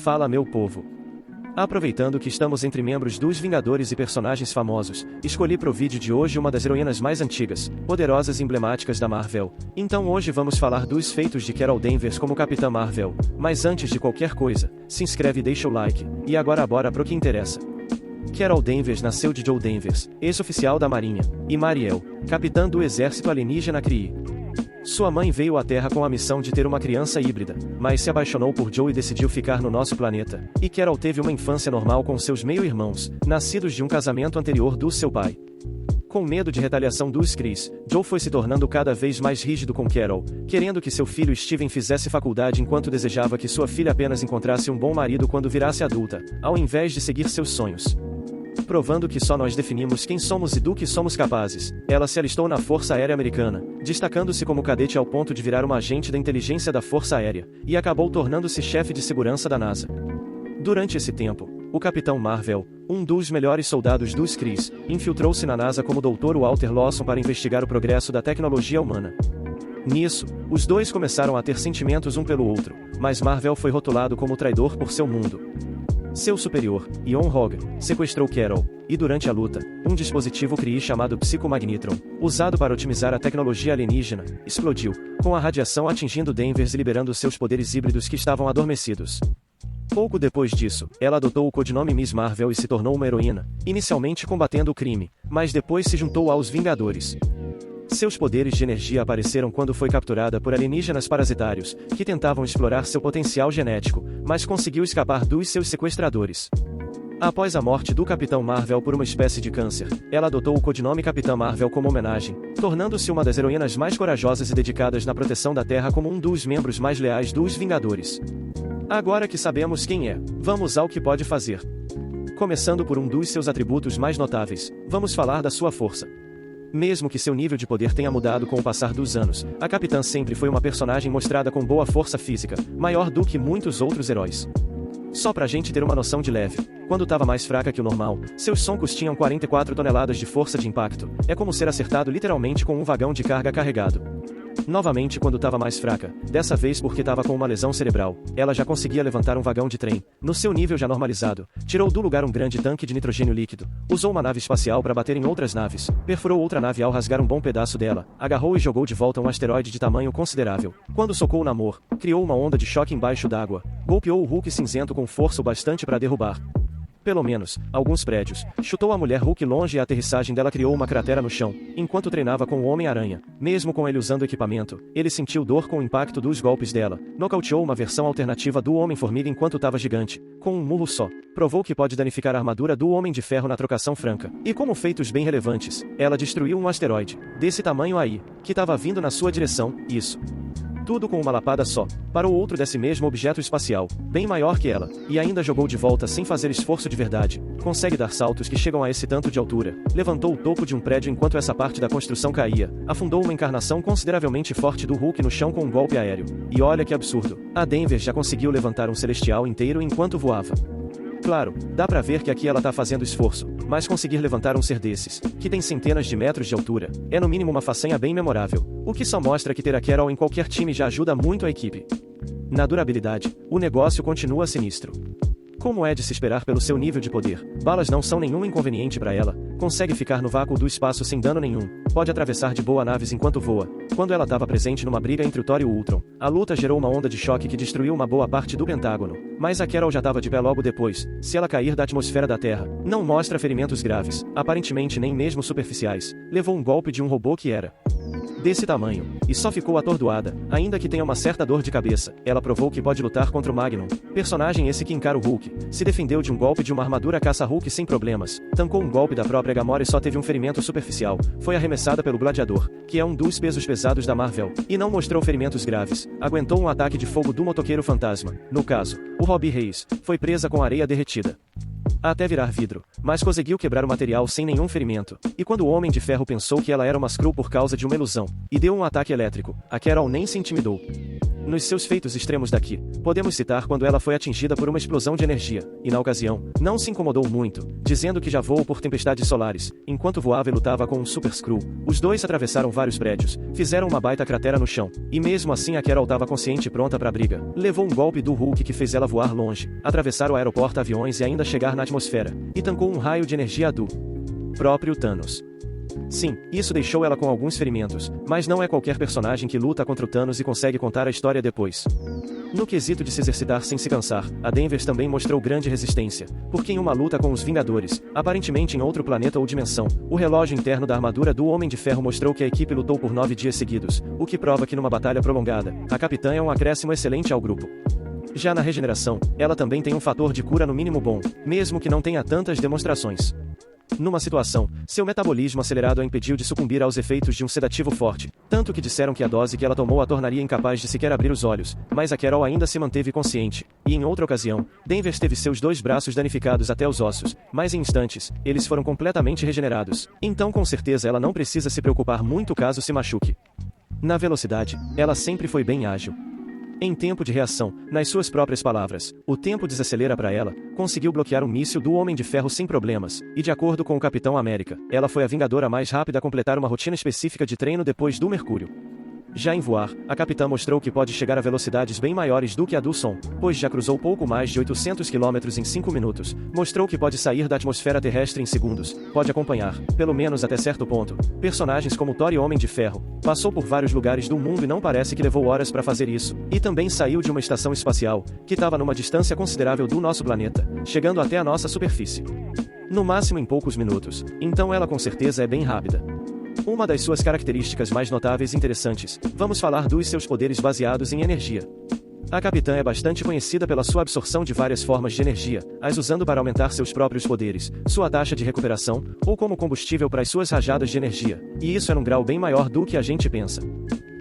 Fala, meu povo. Aproveitando que estamos entre membros dos Vingadores e personagens famosos, escolhi pro vídeo de hoje uma das heroínas mais antigas, poderosas e emblemáticas da Marvel. Então hoje vamos falar dos feitos de Carol Danvers como Capitã Marvel. Mas antes de qualquer coisa, se inscreve e deixa o like. E agora bora pro que interessa. Carol Danvers nasceu de Joe Danvers, ex-oficial da Marinha, e Mariel, capitã do exército alienígena Kree. Sua mãe veio à Terra com a missão de ter uma criança híbrida, mas se apaixonou por Joe e decidiu ficar no nosso planeta. E Carol teve uma infância normal com seus meio-irmãos, nascidos de um casamento anterior do seu pai. Com medo de retaliação dos Krees, Joe foi se tornando cada vez mais rígido com Carol, querendo que seu filho Steven fizesse faculdade enquanto desejava que sua filha apenas encontrasse um bom marido quando virasse adulta, ao invés de seguir seus sonhos. Provando que só nós definimos quem somos e do que somos capazes, ela se alistou na Força Aérea Americana, destacando-se como cadete ao ponto de virar uma agente da inteligência da Força Aérea, e acabou tornando-se chefe de segurança da NASA. Durante esse tempo, o Capitão Marvel, um dos melhores soldados dos Krees, infiltrou-se na NASA como Dr. Walter Lawson para investigar o progresso da tecnologia humana. Nisso, os dois começaram a ter sentimentos um pelo outro, mas Marvel foi rotulado como traidor por seu mundo. Seu superior, Ion Hogan, sequestrou Carol, e durante a luta, um dispositivo Kree chamado Psychomagnitron, usado para otimizar a tecnologia alienígena, explodiu, com a radiação atingindo Danvers e liberando seus poderes híbridos que estavam adormecidos. Pouco depois disso, ela adotou o codinome Miss Marvel e se tornou uma heroína, inicialmente combatendo o crime, mas depois se juntou aos Vingadores. Seus poderes de energia apareceram quando foi capturada por alienígenas parasitários, que tentavam explorar seu potencial genético, mas conseguiu escapar dos seus sequestradores. Após a morte do Capitão Marvel por uma espécie de câncer, ela adotou o codinome Capitã Marvel como homenagem, tornando-se uma das heroínas mais corajosas e dedicadas na proteção da Terra como um dos membros mais leais dos Vingadores. Agora que sabemos quem é, vamos ao que pode fazer. Começando por um dos seus atributos mais notáveis, vamos falar da sua força. Mesmo que seu nível de poder tenha mudado com o passar dos anos, a Capitã sempre foi uma personagem mostrada com boa força física, maior do que muitos outros heróis. Só pra gente ter uma noção de leve, quando estava mais fraca que o normal, seus soncos tinham 44 toneladas de força de impacto, é como ser acertado literalmente com um vagão de carga carregado. Novamente quando estava mais fraca, dessa vez porque estava com uma lesão cerebral, ela já conseguia levantar um vagão de trem, no seu nível já normalizado, tirou do lugar um grande tanque de nitrogênio líquido, usou uma nave espacial para bater em outras naves, perfurou outra nave ao rasgar um bom pedaço dela, agarrou e jogou de volta um asteroide de tamanho considerável. Quando socou o Namor, criou uma onda de choque embaixo d'água, golpeou o Hulk cinzento com força o bastante para derrubar pelo menos alguns prédios, chutou a mulher Hulk longe e a aterrissagem dela criou uma cratera no chão, enquanto treinava com o Homem-Aranha. Mesmo com ele usando equipamento, ele sentiu dor com o impacto dos golpes dela, nocauteou uma versão alternativa do Homem-Formiga enquanto estava gigante, com um murro só, provou que pode danificar a armadura do Homem de Ferro na trocação franca, e como feitos bem relevantes, ela destruiu um asteroide, desse tamanho aí, que estava vindo na sua direção, isso. Tudo com uma lapada só. Parou outro desse mesmo objeto espacial, bem maior que ela, e ainda jogou de volta sem fazer esforço de verdade. Consegue dar saltos que chegam a esse tanto de altura. Levantou o topo de um prédio enquanto essa parte da construção caía. Afundou uma encarnação consideravelmente forte do Hulk no chão com um golpe aéreo. E olha que absurdo. A Danvers já conseguiu levantar um celestial inteiro enquanto voava. Claro, dá pra ver que aqui ela tá fazendo esforço, mas conseguir levantar um ser desses, que tem centenas de metros de altura, é no mínimo uma façanha bem memorável, o que só mostra que ter a Carol em qualquer time já ajuda muito a equipe. Na durabilidade, o negócio continua sinistro. Como é de se esperar pelo seu nível de poder, balas não são nenhum inconveniente para ela, consegue ficar no vácuo do espaço sem dano nenhum, pode atravessar de boa naves enquanto voa. Quando ela estava presente numa briga entre o Thor e o Ultron, a luta gerou uma onda de choque que destruiu uma boa parte do Pentágono, mas a Carol já estava de pé logo depois. Se ela cair da atmosfera da Terra, não mostra ferimentos graves, aparentemente nem mesmo superficiais, levou um golpe de um robô que era desse tamanho, e só ficou atordoada, ainda que tenha uma certa dor de cabeça. Ela provou que pode lutar contra o Magnum, personagem esse que encara o Hulk, se defendeu de um golpe de uma armadura caça-Hulk sem problemas, tancou um golpe da própria Gamora e só teve um ferimento superficial, foi arremessada pelo Gladiador, que é um dos pesos pesados da Marvel, e não mostrou ferimentos graves, aguentou um ataque de fogo do motoqueiro fantasma, no caso, o Robbie Reyes, foi presa com areia derretida até virar vidro, mas conseguiu quebrar o material sem nenhum ferimento, e quando o Homem de Ferro pensou que ela era uma Skrull por causa de uma ilusão, e deu um ataque elétrico, a Carol nem se intimidou. Nos seus feitos extremos daqui, podemos citar quando ela foi atingida por uma explosão de energia, e na ocasião, não se incomodou muito, dizendo que já voou por tempestades solares, enquanto voava e lutava com um Super Skrull. Os dois atravessaram vários prédios, fizeram uma baita cratera no chão, e mesmo assim a Carol estava consciente e pronta pra briga. Levou um golpe do Hulk que fez ela voar longe, atravessar o aeroporto-aviões e ainda chegar na atmosfera, e tancou um raio de energia do próprio Thanos. Sim, isso deixou ela com alguns ferimentos, mas não é qualquer personagem que luta contra o Thanos e consegue contar a história depois. No quesito de se exercitar sem se cansar, a Danvers também mostrou grande resistência, porque em uma luta com os Vingadores, aparentemente em outro planeta ou dimensão, o relógio interno da armadura do Homem de Ferro mostrou que a equipe lutou por 9 dias seguidos, o que prova que numa batalha prolongada, a Capitã é um acréscimo excelente ao grupo. Já na regeneração, ela também tem um fator de cura no mínimo bom, mesmo que não tenha tantas demonstrações. Numa situação, seu metabolismo acelerado a impediu de sucumbir aos efeitos de um sedativo forte, tanto que disseram que a dose que ela tomou a tornaria incapaz de sequer abrir os olhos, mas a Carol ainda se manteve consciente, e em outra ocasião, Danvers teve seus 2 braços danificados até os ossos, mas em instantes, eles foram completamente regenerados, então com certeza ela não precisa se preocupar muito caso se machuque. Na velocidade, ela sempre foi bem ágil. Em tempo de reação, nas suas próprias palavras, o tempo desacelera para ela, conseguiu bloquear um míssil do Homem de Ferro sem problemas, e de acordo com o Capitão América, ela foi a Vingadora mais rápida a completar uma rotina específica de treino depois do Mercúrio. Já em voar, a Capitã mostrou que pode chegar a velocidades bem maiores do que a do som, pois já cruzou pouco mais de 800 km em 5 minutos, mostrou que pode sair da atmosfera terrestre em segundos, pode acompanhar, pelo menos até certo ponto, personagens como Thor e Homem de Ferro, passou por vários lugares do mundo e não parece que levou horas para fazer isso, e também saiu de uma estação espacial, que estava numa distância considerável do nosso planeta, chegando até a nossa superfície. No máximo em poucos minutos, então ela com certeza é bem rápida. Uma das suas características mais notáveis e interessantes, vamos falar dos seus poderes baseados em energia. A Capitã é bastante conhecida pela sua absorção de várias formas de energia, as usando para aumentar seus próprios poderes, sua taxa de recuperação, ou como combustível para as suas rajadas de energia, e isso é num grau bem maior do que a gente pensa.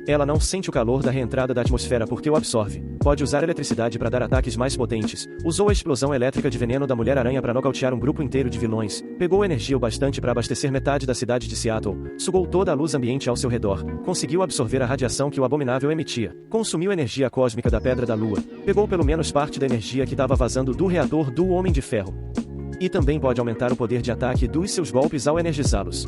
Ela não sente o calor da reentrada da atmosfera porque o absorve, pode usar eletricidade para dar ataques mais potentes, usou a explosão elétrica de veneno da Mulher-Aranha para nocautear um grupo inteiro de vilões, pegou energia o bastante para abastecer metade da cidade de Seattle, sugou toda a luz ambiente ao seu redor, conseguiu absorver a radiação que o Abominável emitia, consumiu energia cósmica da Pedra da Lua, pegou pelo menos parte da energia que estava vazando do reator do Homem de Ferro. E também pode aumentar o poder de ataque dos seus golpes ao energizá-los.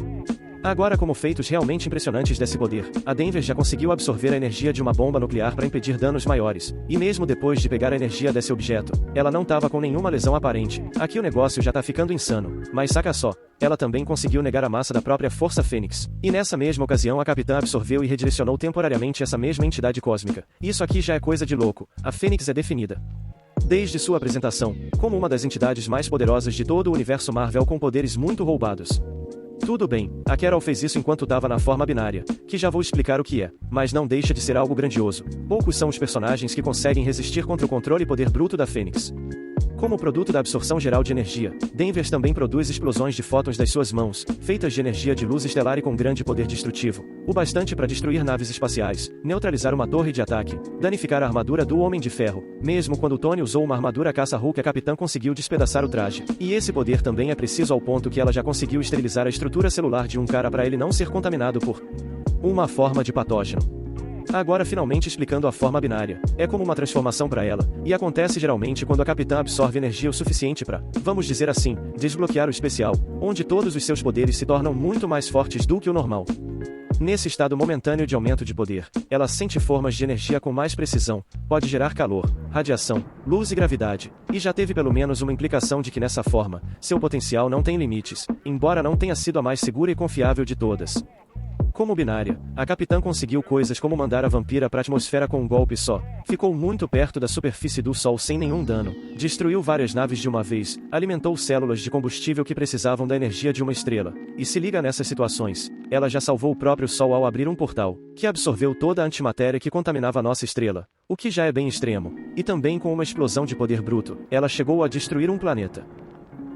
Agora, como feitos realmente impressionantes desse poder, a Danvers já conseguiu absorver a energia de uma bomba nuclear para impedir danos maiores, e mesmo depois de pegar a energia desse objeto, ela não estava com nenhuma lesão aparente. Aqui o negócio já tá ficando insano, mas saca só, ela também conseguiu negar a massa da própria Força Fênix, e nessa mesma ocasião a Capitã absorveu e redirecionou temporariamente essa mesma entidade cósmica. Isso aqui já é coisa de louco, a Fênix é definida desde sua apresentação como uma das entidades mais poderosas de todo o universo Marvel com poderes muito roubados. Tudo bem, a Carol fez isso enquanto estava na forma binária, que já vou explicar o que é, mas não deixa de ser algo grandioso. Poucos são os personagens que conseguem resistir contra o controle e poder bruto da Fênix. Como produto da absorção geral de energia, Danvers também produz explosões de fótons das suas mãos, feitas de energia de luz estelar e com grande poder destrutivo, o bastante para destruir naves espaciais, neutralizar uma torre de ataque, danificar a armadura do Homem de Ferro. Mesmo quando Tony usou uma armadura caça-Hulk, a Capitã conseguiu despedaçar o traje. E esse poder também é preciso ao ponto que ela já conseguiu esterilizar a estrutura celular de um cara para ele não ser contaminado por uma forma de patógeno. Agora finalmente explicando a forma binária, é como uma transformação para ela, e acontece geralmente quando a Capitã absorve energia o suficiente para, vamos dizer assim, desbloquear o especial, onde todos os seus poderes se tornam muito mais fortes do que o normal. Nesse estado momentâneo de aumento de poder, ela sente formas de energia com mais precisão, pode gerar calor, radiação, luz e gravidade, e já teve pelo menos uma implicação de que nessa forma, seu potencial não tem limites, embora não tenha sido a mais segura e confiável de todas. Como binária, a Capitã conseguiu coisas como mandar a vampira para a atmosfera com um golpe só, ficou muito perto da superfície do Sol sem nenhum dano, destruiu várias naves de uma vez, alimentou células de combustível que precisavam da energia de uma estrela, e se liga nessas situações, ela já salvou o próprio Sol ao abrir um portal, que absorveu toda a antimatéria que contaminava a nossa estrela, o que já é bem extremo, e também com uma explosão de poder bruto, ela chegou a destruir um planeta.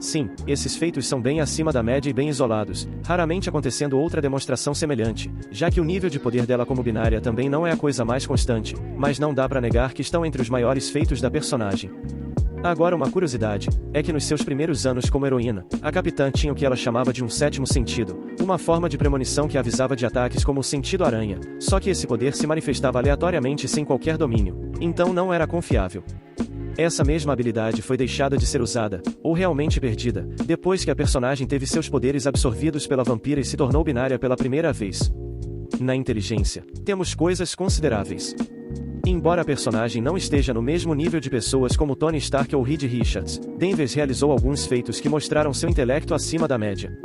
Sim, esses feitos são bem acima da média e bem isolados, raramente acontecendo outra demonstração semelhante, já que o nível de poder dela como binária também não é a coisa mais constante, mas não dá pra negar que estão entre os maiores feitos da personagem. Agora uma curiosidade, é que nos seus primeiros anos como heroína, a capitã tinha o que ela chamava de um sétimo sentido, uma forma de premonição que a avisava de ataques como o sentido aranha, só que esse poder se manifestava aleatoriamente sem qualquer domínio, então não era confiável. Essa mesma habilidade foi deixada de ser usada, ou realmente perdida, depois que a personagem teve seus poderes absorvidos pela vampira e se tornou binária pela primeira vez. Na inteligência, temos coisas consideráveis. Embora a personagem não esteja no mesmo nível de pessoas como Tony Stark ou Reed Richards, Danvers realizou alguns feitos que mostraram seu intelecto acima da média.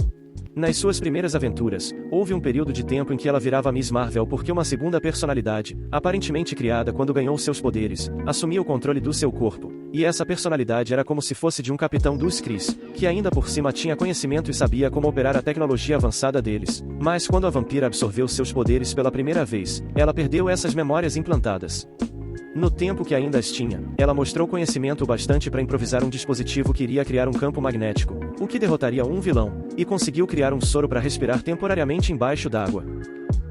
Nas suas primeiras aventuras, houve um período de tempo em que ela virava Miss Marvel porque uma segunda personalidade, aparentemente criada quando ganhou seus poderes, assumia o controle do seu corpo, e essa personalidade era como se fosse de um capitão dos Kree, que ainda por cima tinha conhecimento e sabia como operar a tecnologia avançada deles. Mas quando a vampira absorveu seus poderes pela primeira vez, ela perdeu essas memórias implantadas. No tempo que ainda as tinha, ela mostrou conhecimento o bastante para improvisar um dispositivo que iria criar um campo magnético, o que derrotaria um vilão, e conseguiu criar um soro para respirar temporariamente embaixo d'água.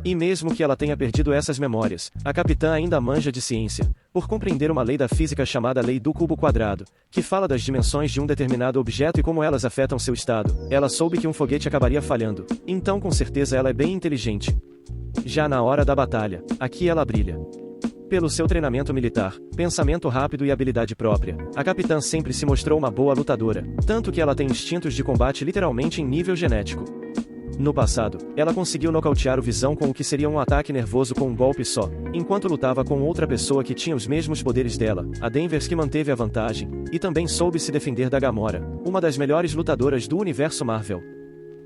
E mesmo que ela tenha perdido essas memórias, a capitã ainda manja de ciência, por compreender uma lei da física chamada Lei do Cubo Quadrado, que fala das dimensões de um determinado objeto e como elas afetam seu estado. Ela soube que um foguete acabaria falhando, então com certeza ela é bem inteligente. Já na hora da batalha, aqui ela brilha. Pelo seu treinamento militar, pensamento rápido e habilidade própria, a capitã sempre se mostrou uma boa lutadora, tanto que ela tem instintos de combate literalmente em nível genético. No passado, ela conseguiu nocautear o Visão com o que seria um ataque nervoso com um golpe só, enquanto lutava com outra pessoa que tinha os mesmos poderes dela, a Danvers, que manteve a vantagem, e também soube se defender da Gamora, uma das melhores lutadoras do universo Marvel.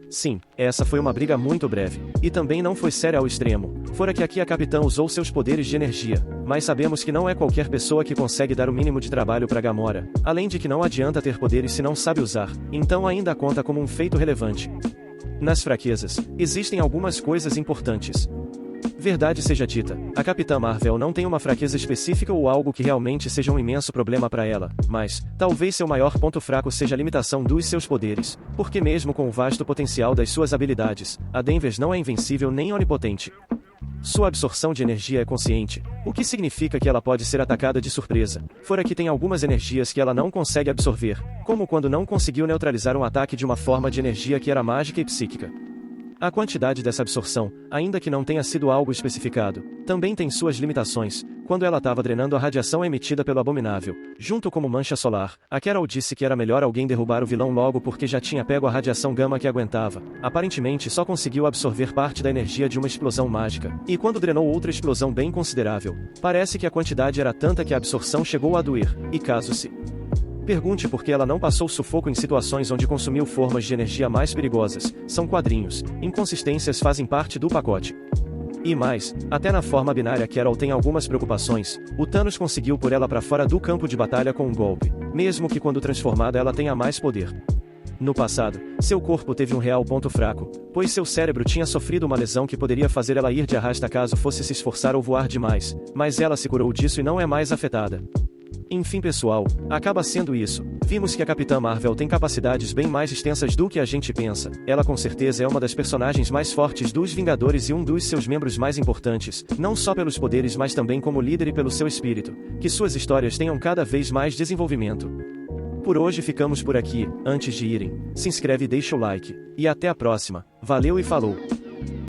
Sim, essa foi uma briga muito breve, e também não foi séria ao extremo, fora que aqui a capitã usou seus poderes de energia, mas sabemos que não é qualquer pessoa que consegue dar o mínimo de trabalho para Gamora, além de que não adianta ter poderes se não sabe usar, então ainda conta como um feito relevante. Nas fraquezas, existem algumas coisas importantes. Verdade seja dita, a Capitã Marvel não tem uma fraqueza específica ou algo que realmente seja um imenso problema para ela, mas, talvez seu maior ponto fraco seja a limitação dos seus poderes, porque mesmo com o vasto potencial das suas habilidades, a Danvers não é invencível nem onipotente. Sua absorção de energia é consciente, o que significa que ela pode ser atacada de surpresa, fora que tem algumas energias que ela não consegue absorver, como quando não conseguiu neutralizar um ataque de uma forma de energia que era mágica e psíquica. A quantidade dessa absorção, ainda que não tenha sido algo especificado, também tem suas limitações. Quando ela estava drenando a radiação emitida pelo Abominável, junto como mancha solar, a Carol disse que era melhor alguém derrubar o vilão logo porque já tinha pego a radiação gama que aguentava. Aparentemente só conseguiu absorver parte da energia de uma explosão mágica, e quando drenou outra explosão bem considerável, parece que a quantidade era tanta que a absorção chegou a doer, e caso se pergunte por que ela não passou sufoco em situações onde consumiu formas de energia mais perigosas. São quadrinhos, inconsistências fazem parte do pacote. E mais, até na forma binária Carol tem algumas preocupações. O Thanos conseguiu pôr ela para fora do campo de batalha com um golpe, mesmo que quando transformada ela tenha mais poder. No passado, seu corpo teve um real ponto fraco, pois seu cérebro tinha sofrido uma lesão que poderia fazer ela ir de arrasta caso fosse se esforçar ou voar demais, mas ela se curou disso e não é mais afetada. Enfim pessoal, acaba sendo isso. Vimos que a Capitã Marvel tem capacidades bem mais extensas do que a gente pensa. Ela com certeza é uma das personagens mais fortes dos Vingadores e um dos seus membros mais importantes, não só pelos poderes mas também como líder e pelo seu espírito. Que suas histórias tenham cada vez mais desenvolvimento. Por hoje ficamos por aqui. Antes de irem, se inscreve e deixa o like. E até a próxima. Valeu e falou!